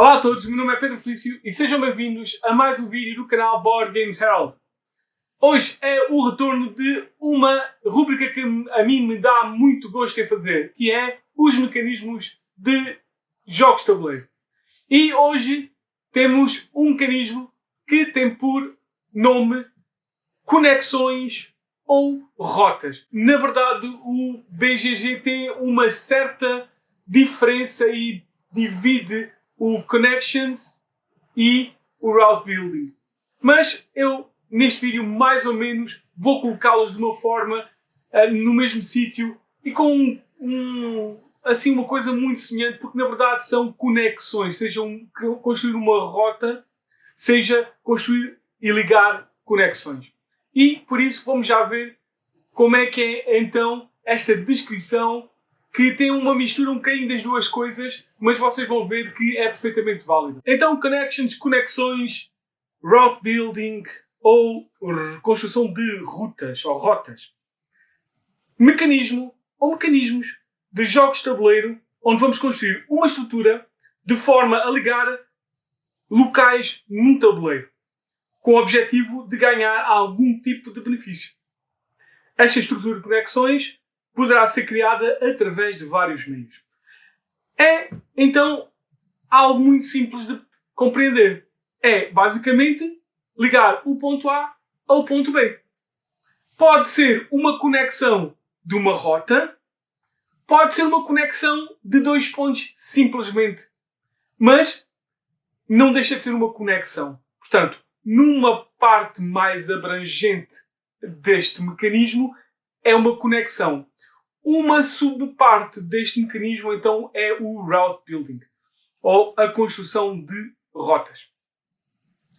Olá a todos, meu nome é Pedro Felício e sejam bem-vindos a mais um vídeo do canal Board Games Herald. Hoje é o retorno de uma rubrica que a mim me dá muito gosto em fazer, que é os mecanismos de jogos de tabuleiro. E hoje temos um mecanismo que tem por nome conexões ou rotas. Na verdade, o BGG tem uma certa diferença e divide o Connections e o Route Building. Mas eu, neste vídeo, mais ou menos, vou colocá-los de uma forma no mesmo sítio e com assim, uma coisa muito semelhante, porque na verdade são conexões, seja construir uma rota, seja construir e ligar conexões. E por isso vamos já ver como é que é então esta descrição, que tem uma mistura um bocadinho das duas coisas, mas vocês vão ver que é perfeitamente válido. Então, connections, conexões, route building ou construção de rutas ou rotas. Mecanismo ou mecanismos de jogos de tabuleiro onde vamos construir uma estrutura de forma a ligar locais num tabuleiro, com o objetivo de ganhar algum tipo de benefício. Esta estrutura de conexões poderá ser criada através de vários meios. É, então, algo muito simples de compreender. É, basicamente, ligar o ponto A ao ponto B. Pode ser uma conexão de uma rota, pode ser uma conexão de dois pontos, simplesmente. Mas não deixa de ser uma conexão. Portanto, numa parte mais abrangente deste mecanismo, é uma conexão. Uma subparte deste mecanismo, então, é o route building, ou a construção de rotas.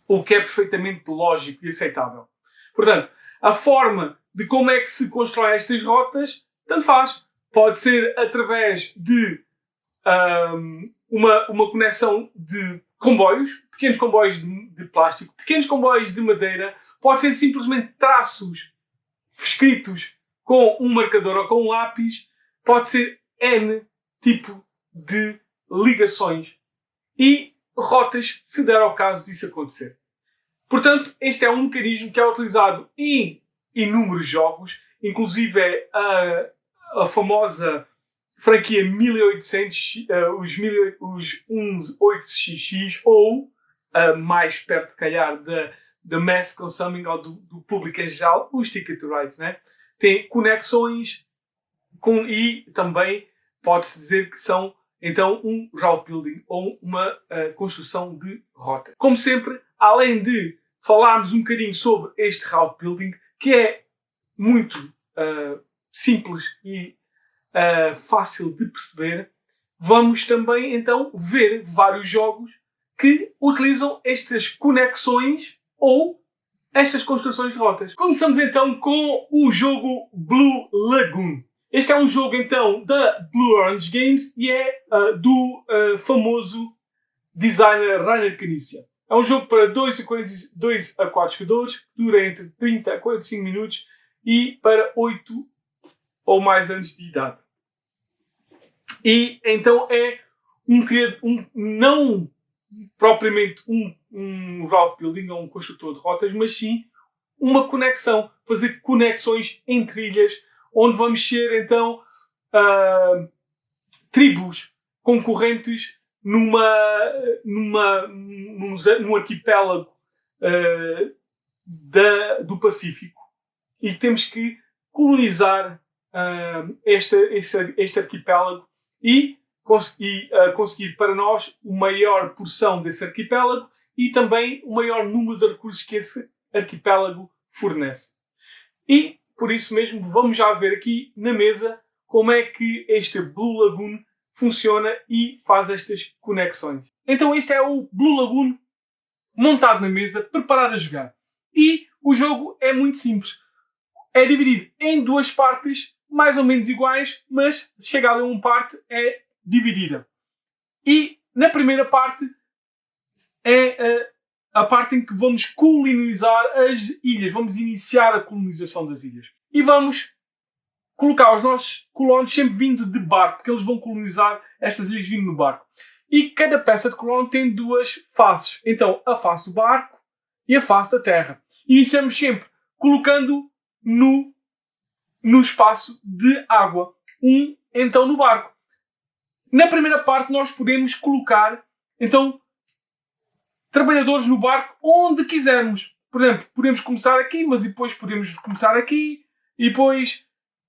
O que é perfeitamente lógico e aceitável. Portanto, a forma de como é que se constrói estas rotas, tanto faz. Pode ser através de uma conexão de comboios, pequenos comboios de plástico, pequenos comboios de madeira, pode ser simplesmente traços escritos com um marcador ou com um lápis, pode ser N tipo de ligações e rotas, se der ao caso disso acontecer. Portanto, este é um mecanismo que é utilizado em inúmeros jogos, inclusive é a famosa franquia 1800, os 18xx, ou mais perto, de calhar, da mass consuming, ou do público em geral, os Ticket to Rides, né? Tem conexões e também pode-se dizer que são, então, um route building ou uma construção de rota. Como sempre, além de falarmos um bocadinho sobre este route building, que é muito simples e fácil de perceber, vamos também então ver vários jogos que utilizam estas conexões ou estas construções de rotas. Começamos então com o jogo Blue Lagoon. Este é um jogo então da Blue Orange Games e é do famoso designer Reiner Knizia. É um jogo para 2 a 4 jogadores, que dura entre 30 a 45 minutos e para 8 ou mais anos de idade. E então é não propriamente um route building ou um construtor de rotas, mas sim uma conexão, fazer conexões entre ilhas, onde vamos ser então tribos concorrentes num arquipélago do Pacífico, e temos que colonizar este arquipélago e conseguir para nós uma maior porção desse arquipélago e também o maior número de recursos que esse arquipélago fornece. E, por isso mesmo, vamos já ver aqui na mesa como é que este Blue Lagoon funciona e faz estas conexões. Então este é o Blue Lagoon montado na mesa, preparado a jogar. E o jogo é muito simples. É dividido em duas partes mais ou menos iguais, mas chega ali a uma parte é dividida. E na primeira parte é a parte em que vamos colonizar as ilhas. Vamos iniciar a colonização das ilhas. E vamos colocar os nossos colonos sempre vindo de barco, porque eles vão colonizar estas ilhas vindo no barco. E cada peça de colono tem duas faces. Então, a face do barco e a face da terra. Iniciamos sempre colocando no espaço de água. Então, no barco. Na primeira parte, nós podemos colocar, então, trabalhadores no barco onde quisermos. Por exemplo, podemos começar aqui, mas depois podemos começar aqui, e depois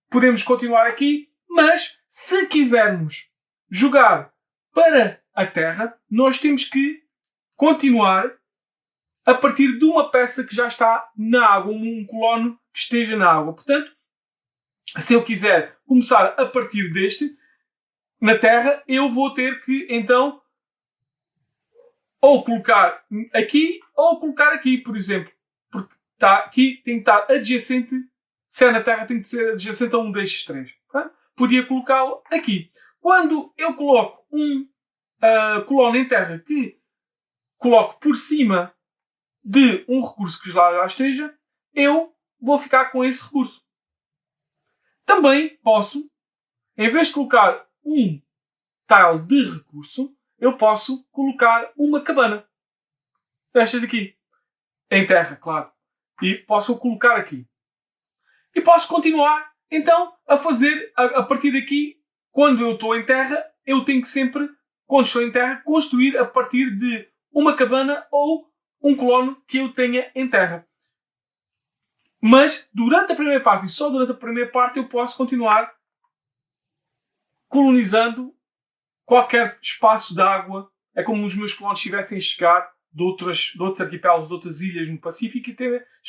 podemos continuar aqui. Mas, se quisermos jogar para a terra, nós temos que continuar a partir de uma peça que já está na água, um colono que esteja na água. Portanto, se eu quiser começar a partir deste, na terra, eu vou ter que, então, ou colocar aqui, ou colocar aqui, por exemplo. Porque está aqui, tem que estar adjacente, se é na terra, tem que ser adjacente a um destes três. Tá? Podia colocá-lo aqui. Quando eu coloco um colono em terra que coloco por cima de um recurso que já esteja, eu vou ficar com esse recurso. Também posso, em vez de colocar um tile de recurso, eu posso colocar uma cabana. Destas daqui. Em terra, claro. E posso colocar aqui. E posso continuar, então, a fazer, a partir daqui, quando eu estou em terra, eu tenho que sempre, quando estou em terra, construir a partir de uma cabana ou um colono que eu tenha em terra. Mas, durante a primeira parte, e só durante a primeira parte, eu posso continuar colonizando qualquer espaço de água. É como os meus colonos estivessem a chegar de outros arquipélagos, de outras ilhas no Pacífico e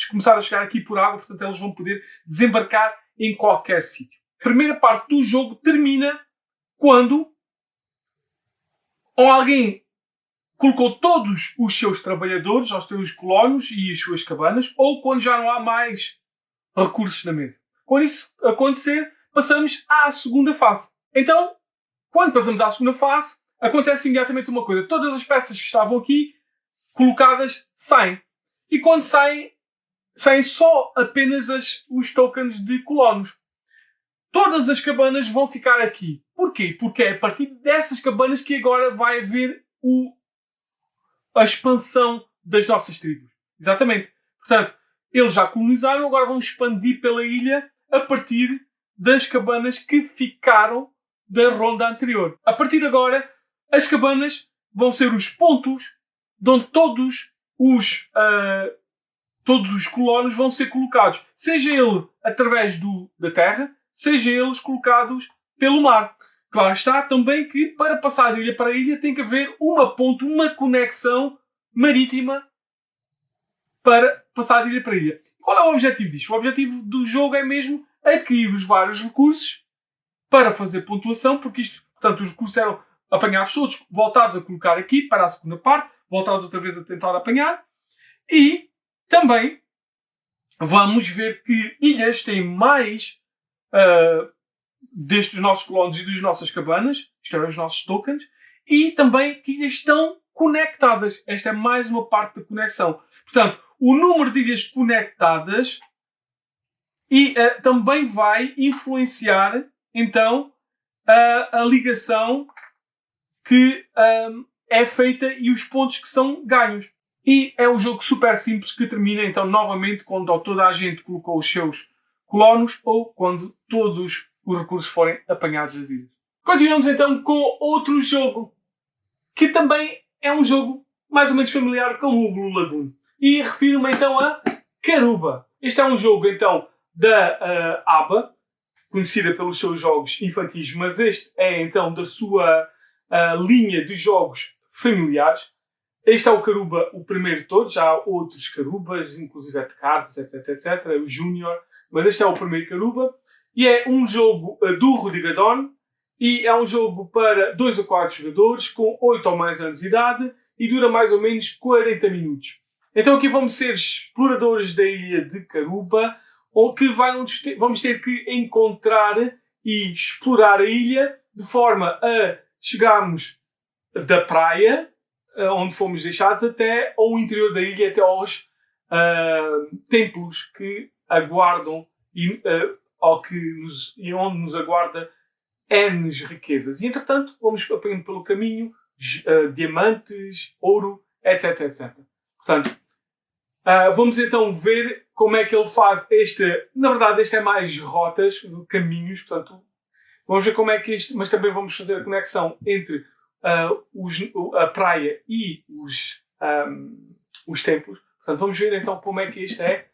começar a chegar aqui por água, portanto eles vão poder desembarcar em qualquer sítio. A primeira parte do jogo termina quando alguém colocou todos os seus trabalhadores, os seus colonos e as suas cabanas, ou quando já não há mais recursos na mesa. Quando isso acontecer, passamos à segunda fase. Então, quando passamos à segunda fase, acontece imediatamente uma coisa. Todas as peças que estavam aqui colocadas saem. E quando saem só apenas os tokens de colonos. Todas as cabanas vão ficar aqui. Porquê? Porque é a partir dessas cabanas que agora vai haver a expansão das nossas tribos. Exatamente. Portanto, eles já colonizaram, agora vão expandir pela ilha a partir das cabanas que ficaram da ronda anterior. A partir de agora, as cabanas vão ser os pontos de onde todos os colonos vão ser colocados. Seja ele através da terra, seja eles colocados pelo mar. Claro está também que para passar de ilha para ilha tem que haver uma ponte, uma conexão marítima para passar de ilha para ilha. Qual é o objetivo disto? O objetivo do jogo é mesmo adquirir os vários recursos para fazer pontuação, porque portanto, os recursos eram apanhados todos, voltados a colocar aqui para a segunda parte, voltados outra vez a tentar apanhar. E também vamos ver que ilhas têm mais destes nossos colonos e das nossas cabanas, isto é, os nossos tokens, e também que ilhas estão conectadas. Esta é mais uma parte da conexão. Portanto, o número de ilhas conectadas também vai influenciar, então, a ligação que é feita e os pontos que são ganhos. E é um jogo super simples que termina, então, novamente, quando toda a gente colocou os seus colonos ou quando todos os recursos forem apanhados das ilhas. Continuamos, então, com outro jogo, que também é um jogo mais ou menos familiar com o Blue Lagoon. E refiro-me, então, a Caruba. Este é um jogo, então, da ABBA, conhecida pelos seus jogos infantis, mas este é, então, da sua linha de jogos familiares. Este é o Caruba, o primeiro de todos. Já há outros Carubas, inclusive de cartas, etc, o Júnior. Mas este é o primeiro Caruba. E é um jogo do Rudiger Dawn. E é um jogo para 2 a 4 jogadores, com 8 ou mais anos de idade. E dura mais ou menos 40 minutos. Então aqui vamos ser exploradores da ilha de Caruba, onde vamos ter que encontrar e explorar a ilha de forma a chegarmos da praia, onde fomos deixados, até ao interior da ilha, até aos templos que aguardam e onde nos aguarda N riquezas. E entretanto, vamos apanhando pelo caminho diamantes, ouro, etc, etc. Portanto, vamos então ver como é que ele faz na verdade este é mais rotas, caminhos, portanto, vamos ver como é que isto, mas também vamos fazer a conexão entre a praia e os templos. Portanto, vamos ver então como é que isto é,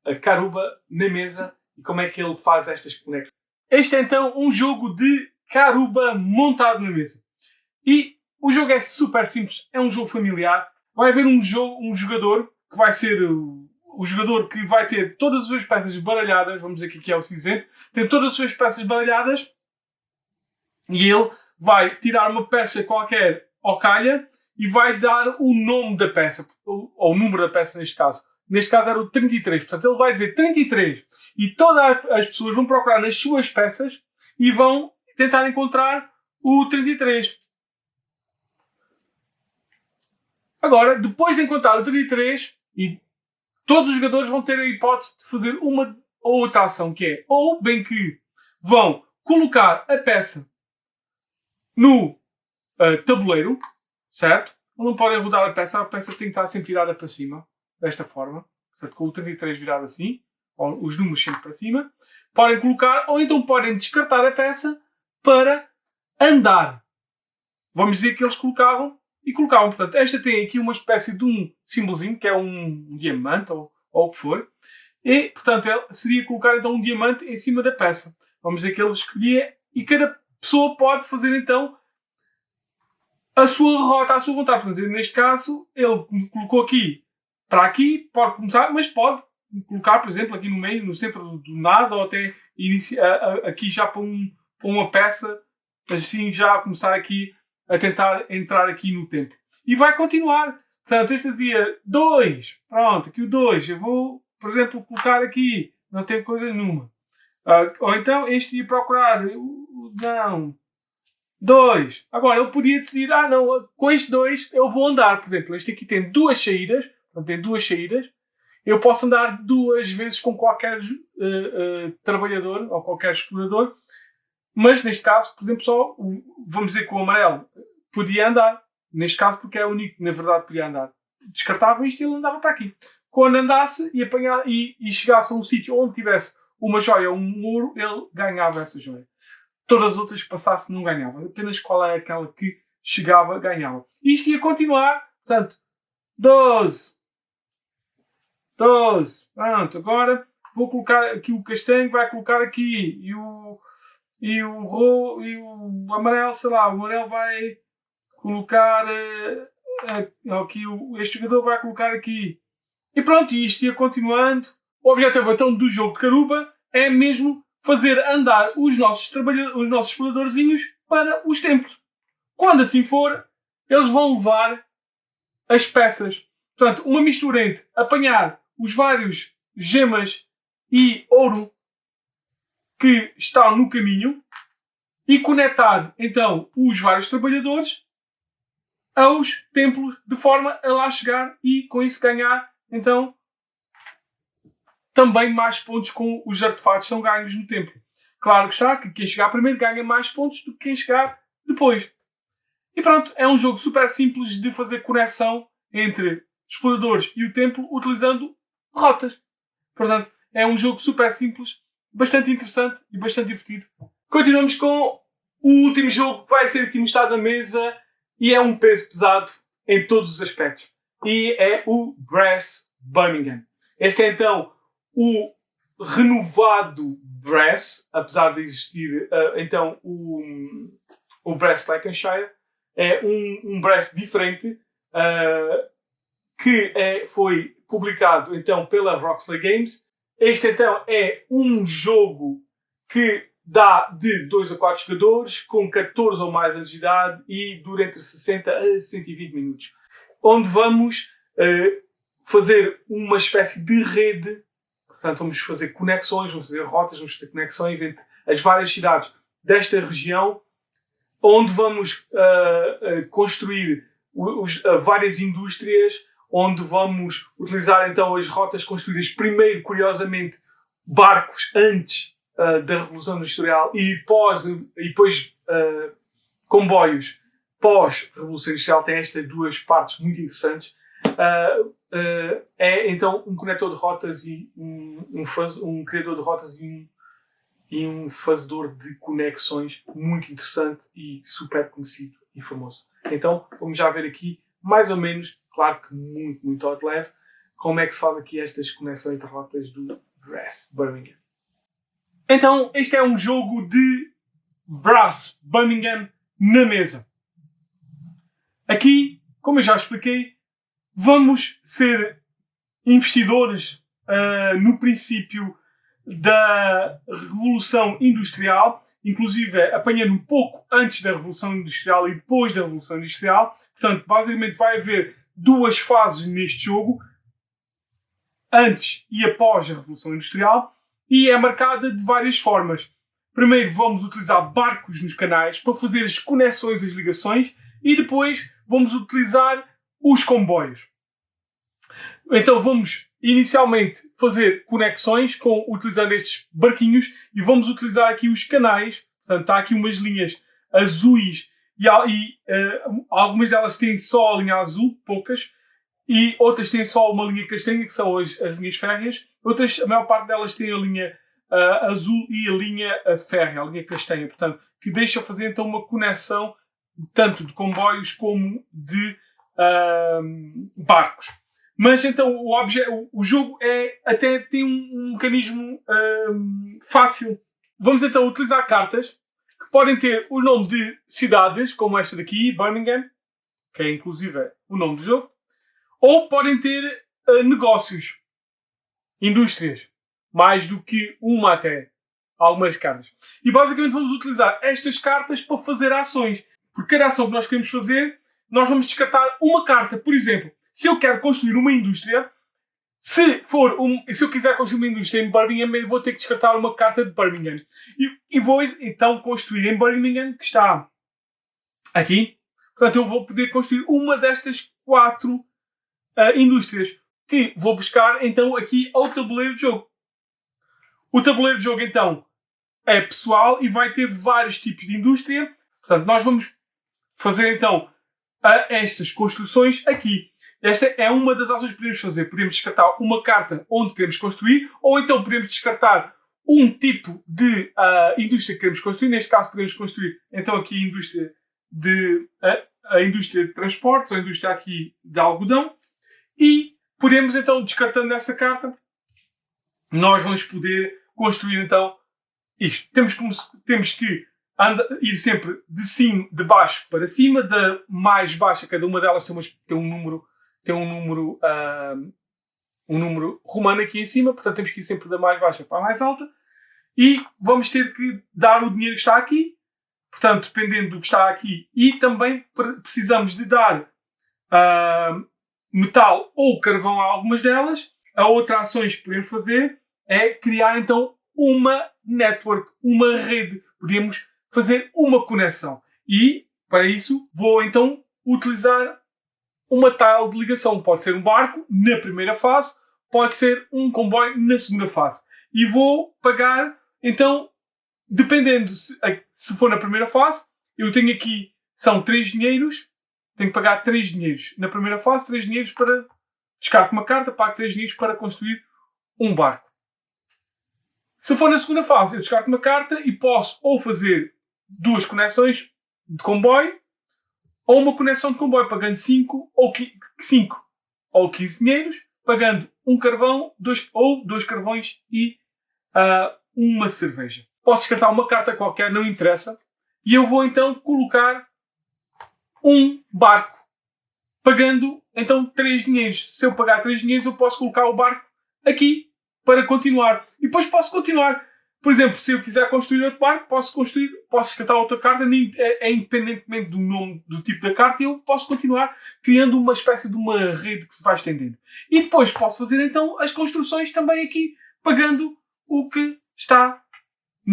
a Karuba na mesa e como é que ele faz estas conexões. Este é então um jogo de Karuba montado na mesa. E o jogo é super simples, é um jogo familiar. Vai haver um jogador que vai ser o jogador que vai ter todas as suas peças baralhadas, vamos dizer que aqui é o cinzento, tem todas as suas peças baralhadas e ele vai tirar uma peça qualquer ao calha e vai dar o nome da peça, ou o número da peça neste caso. Neste caso era o 33, portanto ele vai dizer 33 e todas as pessoas vão procurar nas suas peças e vão tentar encontrar o 33. Agora, depois de encontrar o 33, e todos os jogadores vão ter a hipótese de fazer uma ou outra ação, que é, ou bem que vão colocar a peça no tabuleiro, certo? Não podem rodar a peça tem que estar sempre virada para cima, desta forma, portanto, com o 33 virado assim, ou os números sempre para cima. Podem colocar, ou então podem descartar a peça para andar. Vamos dizer que eles colocavam. Portanto, esta tem aqui uma espécie de um símbolozinho, que é um diamante, ou o que for. E, portanto, seria colocar então um diamante em cima da peça. Vamos dizer que ele escolhia e cada pessoa pode fazer então a sua rota à sua vontade. Portanto, neste caso, ele colocou aqui para aqui, pode começar, mas pode colocar, por exemplo, aqui no meio, no centro do nada, ou até aqui já para uma peça, assim já começar aqui a tentar entrar aqui no tempo. E vai continuar. Portanto, este dizia 2. Pronto, aqui o 2. Eu vou, por exemplo, colocar aqui. Não tem coisa nenhuma. Ou então este ia procurar. Não. 2. Agora, ele podia decidir, não, com este 2 eu vou andar. Por exemplo, este aqui tem 2 saídas. Portanto, tem 2 saídas. Eu posso andar 2 vezes com qualquer trabalhador ou qualquer explorador. Mas neste caso, por exemplo, só vamos dizer que o amarelo podia andar. Neste caso, porque é o único que na verdade podia andar. Descartava isto e ele andava para aqui. Quando andasse e chegasse a um sítio onde tivesse uma joia ou um ouro, ele ganhava essa joia. Todas as outras que passasse não ganhava. Apenas qual é aquela que chegava, ganhava. E isto ia continuar. Portanto, 12. Pronto, agora vou colocar aqui o castanho, vai colocar aqui. E o amarelo, sei lá, o amarelo vai colocar aqui, este jogador vai colocar aqui. E pronto, isto ia continuando. O objetivo então do jogo de Karuba é mesmo fazer andar os nossos exploradorzinhos para os templos. Quando assim for, eles vão levar as peças. Portanto, uma mistura entre apanhar os vários gemas e ouro que estão no caminho e conectar então os vários trabalhadores aos templos de forma a lá chegar e com isso ganhar então também mais pontos com os artefatos que são ganhos no templo. Claro que está que quem chegar primeiro ganha mais pontos do que quem chegar depois. E pronto, é um jogo super simples de fazer conexão entre exploradores e o templo utilizando rotas. Portanto, é um jogo super simples, bastante interessante e bastante divertido. Continuamos com o último jogo que vai ser aqui mostrado na mesa e é um peso pesado em todos os aspectos. E é o Brass Birmingham. Este é então o renovado Brass, apesar de existir então o Brass Lancashire. É um Brass diferente que foi publicado então pela Roxley Games. Este então é um jogo que dá de 2 a 4 jogadores, com 14 ou mais anos de idade e dura entre 60 a 120 minutos. Onde vamos fazer uma espécie de rede, portanto vamos fazer conexões, vamos fazer rotas, vamos fazer conexões entre as várias cidades desta região, onde vamos construir várias indústrias, onde vamos utilizar então as rotas construídas primeiro, curiosamente, barcos antes da Revolução Industrial e depois comboios pós-Revolução Industrial tem estas duas partes muito interessantes. É então um conector de rotas e um criador de rotas e um fazedor de conexões muito interessante e super conhecido e famoso. Então vamos já ver aqui mais ou menos, claro que muito ao de leve, como é que se faz aqui estas conexões entre rotas do Brass Birmingham. Então este é um jogo de Brass Birmingham na mesa. Aqui, como eu já expliquei, vamos ser investidores no princípio da Revolução Industrial, inclusive apanhando um pouco antes da Revolução Industrial e depois da Revolução Industrial. Portanto, basicamente vai haver duas fases neste jogo, antes e após a Revolução Industrial, e é marcada de várias formas. Primeiro vamos utilizar barcos nos canais para fazer as conexões, as ligações, e depois vamos utilizar os comboios. Então vamos inicialmente fazer conexões utilizando estes barquinhos e vamos utilizar aqui os canais. Portanto, está aqui umas linhas azuis e algumas delas têm só a linha azul, poucas, e outras têm só uma linha castanha, que são as linhas férreas. Outras, a maior parte delas tem a linha azul e a linha férrea, a linha castanha. Portanto, que deixa fazer então uma conexão tanto de comboios como de barcos. Mas então o jogo até tem um mecanismo fácil. Vamos então utilizar cartas que podem ter o nome de cidades, como esta daqui, Birmingham, que é inclusive o nome do jogo, ou podem ter negócios, indústrias, mais do que uma até, algumas cartas. E basicamente vamos utilizar estas cartas para fazer ações. Por cada ação que nós queremos fazer, nós vamos descartar uma carta. Por exemplo, se eu quero construir uma indústria, se eu quiser construir uma indústria em Birmingham, eu vou ter que descartar uma carta de Birmingham. E vou então construir em Birmingham, que está aqui. Portanto, eu vou poder construir uma destas 4 indústrias, que vou buscar então aqui ao tabuleiro de jogo. O tabuleiro de jogo então é pessoal e vai ter vários tipos de indústria. Portanto, nós vamos fazer então estas construções aqui. Esta é uma das ações que podemos fazer. Podemos descartar uma carta onde queremos construir, ou então podemos descartar um tipo de indústria que queremos construir. Neste caso podemos construir então aqui a indústria de transportes, a indústria aqui de algodão, e podemos então, descartando essa carta, nós vamos poder construir então isto. Temos que ir sempre de baixo para cima, da mais baixa, cada uma delas tem um número romano aqui em cima, portanto temos que ir sempre da mais baixa para a mais alta, e vamos ter que dar o dinheiro que está aqui, portanto dependendo do que está aqui, e também precisamos de dar metal ou carvão a algumas delas. A outra ações que podemos fazer é criar então uma network, uma rede. Podemos fazer uma conexão. E, para isso, vou então utilizar uma tile de ligação. Pode ser um barco na primeira fase, pode ser um comboio na segunda fase. E vou pagar, então, dependendo se for na primeira fase, eu tenho aqui, são 3 dinheiros, tenho que pagar 3 dinheiros. Na primeira fase, 3 dinheiros para descarto uma carta, pago 3 dinheiros para construir um barco. Se for na segunda fase, eu descarto uma carta e posso ou fazer 2 conexões de comboio, ou uma conexão de comboio, pagando 5 ou 15 dinheiros, pagando um carvão, 2 carvões e uma cerveja. Posso descartar uma carta qualquer, não interessa, e eu vou então colocar um barco, pagando então 3 dinheiros. Se eu pagar 3 dinheiros, eu posso colocar o barco aqui para continuar. E depois posso continuar. Por exemplo, se eu quiser construir outro barco, posso descartar outra carta, independentemente do nome, do tipo da carta, e eu posso continuar criando uma espécie de uma rede que se vai estendendo. E depois posso fazer então as construções também aqui, pagando o que está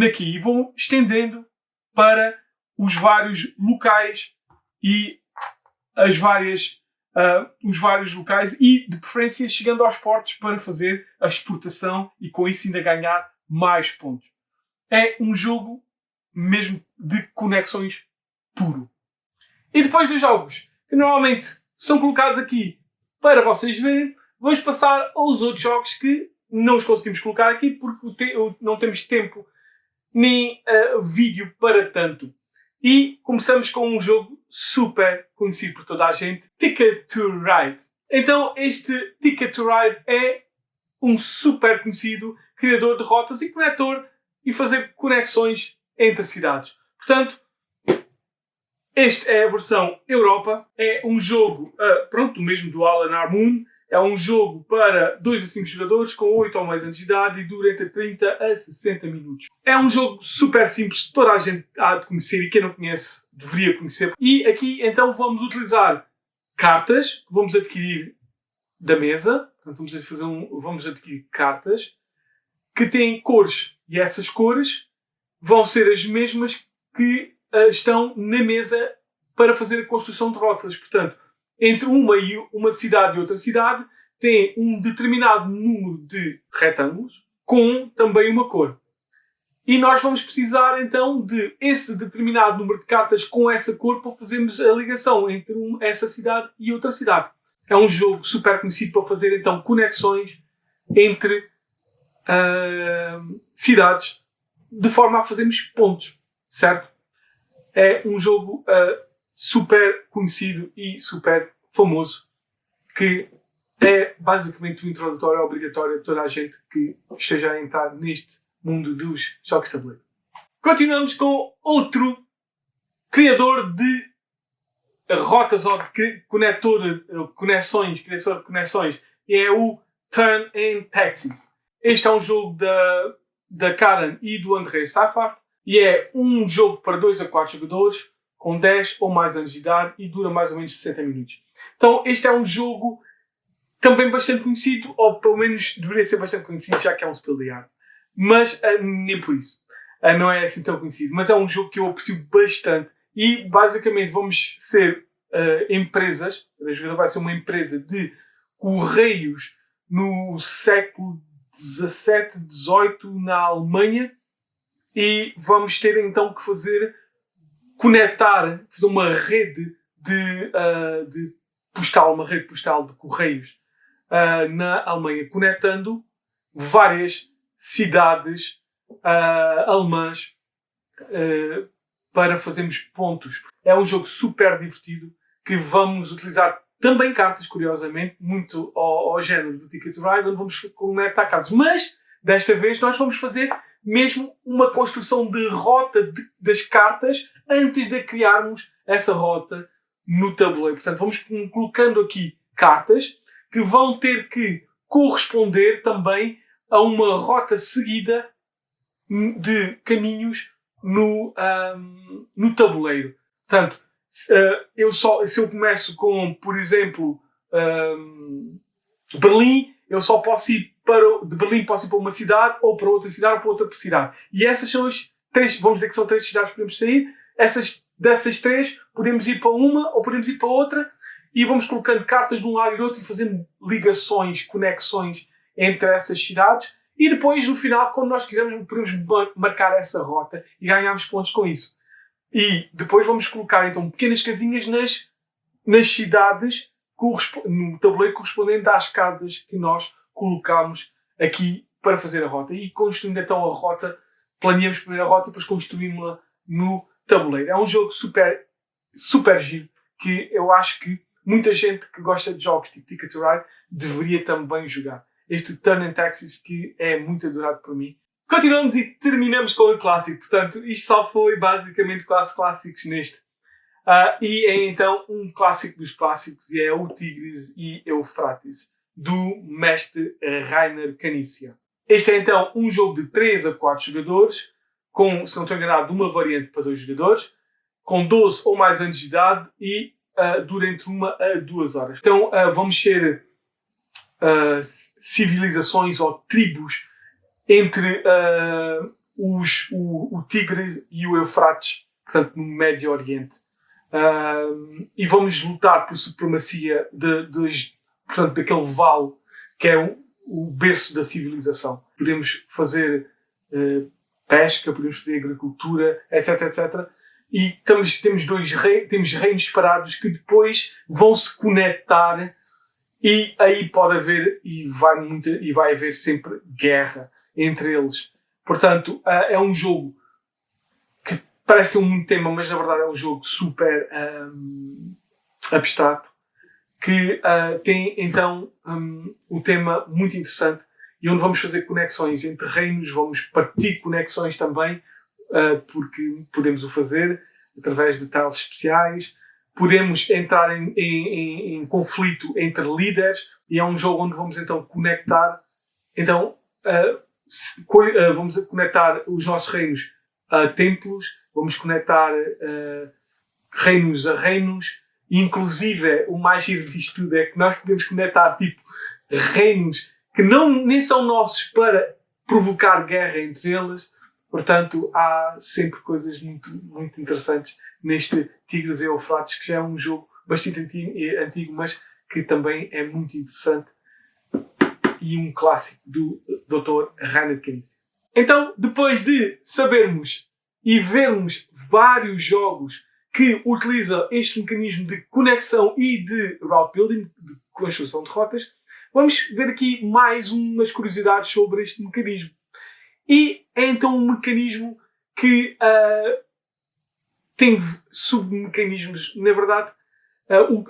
aqui. E vou estendendo para os vários locais e os vários locais, e de preferência chegando aos portos para fazer a exportação e com isso ainda ganhar mais pontos. É um jogo mesmo de conexões puro. E depois dos jogos, que normalmente são colocados aqui para vocês verem, vamos passar aos outros jogos que não os conseguimos colocar aqui porque não temos tempo nem vídeo para tanto. E começamos com um jogo super conhecido por toda a gente, Ticket to Ride. Então este Ticket to Ride é um super conhecido criador de rotas e conector e fazer conexões entre cidades. Portanto, esta é a versão Europa. É um jogo, pronto, o mesmo do Alan Harmon. É um jogo para 2 a 5 jogadores com 8 ou mais anos de idade e dura entre 30 a 60 minutos. É um jogo super simples, toda a gente há de conhecer e quem não conhece deveria conhecer. E aqui então vamos utilizar cartas que vamos adquirir da mesa. Portanto, vamos adquirir cartas que têm cores e essas cores vão ser as mesmas que estão na mesa para fazer a construção de rotas. Portanto, entre uma cidade e outra cidade, tem um determinado número de retângulos com também uma cor. E nós vamos precisar então de esse determinado número de cartas com essa cor para fazermos a ligação entre essa cidade e outra cidade. É um jogo super conhecido para fazer então conexões entre cidades de forma a fazermos pontos, certo? É um jogo super conhecido e super famoso, que é basicamente um introdutório obrigatório a toda a gente que esteja a entrar neste mundo dos jogos de tabuleiro. Continuamos com outro criador de rotas ou de criador de conexões, e é o Turn and Taxis. Este é um jogo da Karen e do André Safar, e é um jogo para 2 a 4 jogadores, com 10 ou mais anos de idade e dura mais ou menos 60 minutos. Então este é um jogo também bastante conhecido, ou pelo menos deveria ser bastante conhecido, já que é um spell the art. Mas nem por isso. Não é assim tão conhecido. Mas é um jogo que eu aprecio bastante. E basicamente vamos ser empresas. O jogador vai ser uma empresa de correios no século XVII, XVIII na Alemanha. E vamos ter então que fazer uma rede de postal, uma rede postal de correios na Alemanha, conectando várias cidades alemãs para fazermos pontos. É um jogo super divertido que vamos utilizar também cartas, curiosamente, muito ao género do Ticket to Ride, onde vamos conectar cartas. Mas, desta vez, nós vamos fazer mesmo uma construção de rota das cartas antes de criarmos essa rota no tabuleiro. Portanto, vamos colocando aqui cartas que vão ter que corresponder também a uma rota seguida de caminhos no tabuleiro. Portanto, se eu começo com, por exemplo, Berlim, eu só posso ir de Berlim posso ir para uma cidade, ou para outra cidade, ou para outra cidade. E essas são as 3, vamos dizer que são 3 cidades que podemos sair. Dessas 3, podemos ir para uma ou podemos ir para outra, e vamos colocando cartas de um lado e do outro e fazendo ligações, conexões entre essas cidades. E depois, no final, quando nós quisermos, podemos marcar essa rota e ganharmos pontos com isso. E depois vamos colocar então pequenas casinhas nas cidades no tabuleiro correspondente às cartas que nós colocamos aqui para fazer a rota. E construindo então a rota, planeamos primeiro a rota e depois construímos-la no tabuleiro. É um jogo super, super giro, que eu acho que muita gente que gosta de jogos tipo Ticket to Ride deveria também jogar. Este Turn and Taxis, que é muito adorado por mim. Continuamos e terminamos com o clássico. Portanto, isto só foi basicamente quase clássicos neste. E é então um clássico dos clássicos, e é o Tigris e Eufrates, do mestre Rainer Knizia. Este é então um jogo de 3 a 4 jogadores, com, se não estou enganado, uma variante para 2 jogadores, com 12 ou mais anos de idade e dura entre 1 a 2 horas. Então vamos ser civilizações ou tribos entre o Tigre e o Eufrates, portanto no Médio Oriente. E vamos lutar por supremacia portanto, daquele vale que é o berço da civilização. Podemos fazer pesca, podemos fazer agricultura, etc, etc. e temos reinos separados que depois vão se conectar, e aí pode haver e vai haver sempre guerra entre eles. Portanto, é um jogo que parece um muito tema, mas na verdade é um jogo super abstrato, que tem então um tema muito interessante e onde vamos fazer conexões entre reinos, vamos partir conexões também, porque podemos o fazer através de tiles especiais, podemos entrar em conflito entre líderes, e é um jogo onde vamos então conectar, então vamos conectar os nossos reinos a templos, vamos conectar reinos a reinos, e inclusive o mais giro disto tudo é que nós podemos conectar tipo reinos que nem são nossos para provocar guerra entre eles. Portanto, há sempre coisas muito, muito interessantes neste Tigres e Eufrates, que já é um jogo bastante antigo, mas que também é muito interessante e um clássico do Dr. Reinhard Knizia. Então, depois de sabermos e vermos vários jogos que utilizam este mecanismo de conexão e de route building, de construção de rotas, vamos ver aqui mais umas curiosidades sobre este mecanismo. E é então um mecanismo que tem submecanismos. Na verdade,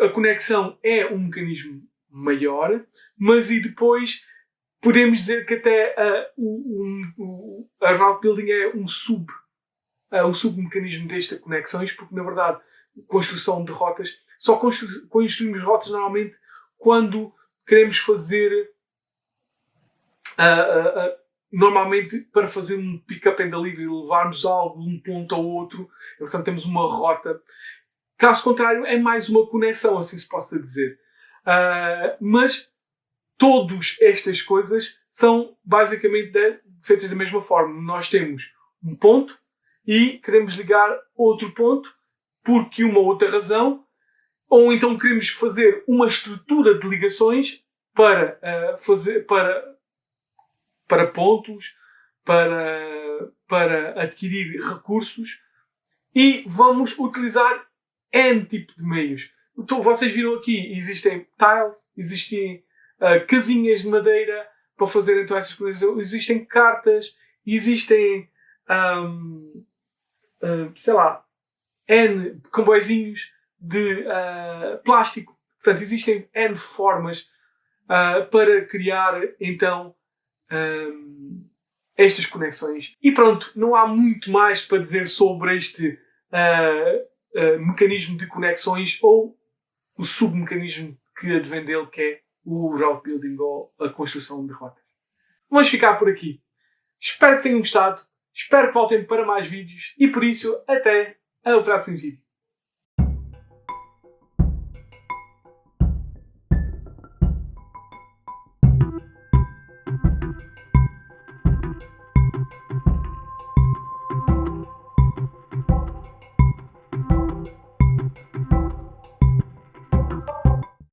a conexão é um mecanismo maior, mas e depois podemos dizer que até a route building é um submecanismo destas conexões, porque na verdade construção de rotas, só construímos rotas normalmente quando queremos fazer normalmente para fazer um pick-up and delivery, levarmos algo de um ponto ao outro, e, portanto temos uma rota. Caso contrário, é mais uma conexão, assim se possa dizer. Mas todas estas coisas são basicamente feitas da mesma forma. Nós temos um ponto e queremos ligar outro ponto porque uma outra razão, ou então queremos fazer uma estrutura de ligações para pontos, para adquirir recursos, e vamos utilizar N tipo de meios. Então, vocês viram aqui, existem tiles, existem casinhas de madeira para fazer então essas coisas, existem cartas, existem sei lá, N comboizinhos de plástico. Portanto, existem N formas para criar então estas conexões. E pronto, não há muito mais para dizer sobre este mecanismo de conexões ou o submecanismo que advém dele, que é o route building ou a construção de rotas. Vamos ficar por aqui. Espero que tenham gostado. Espero que voltem para mais vídeos e por isso até ao próximo vídeo.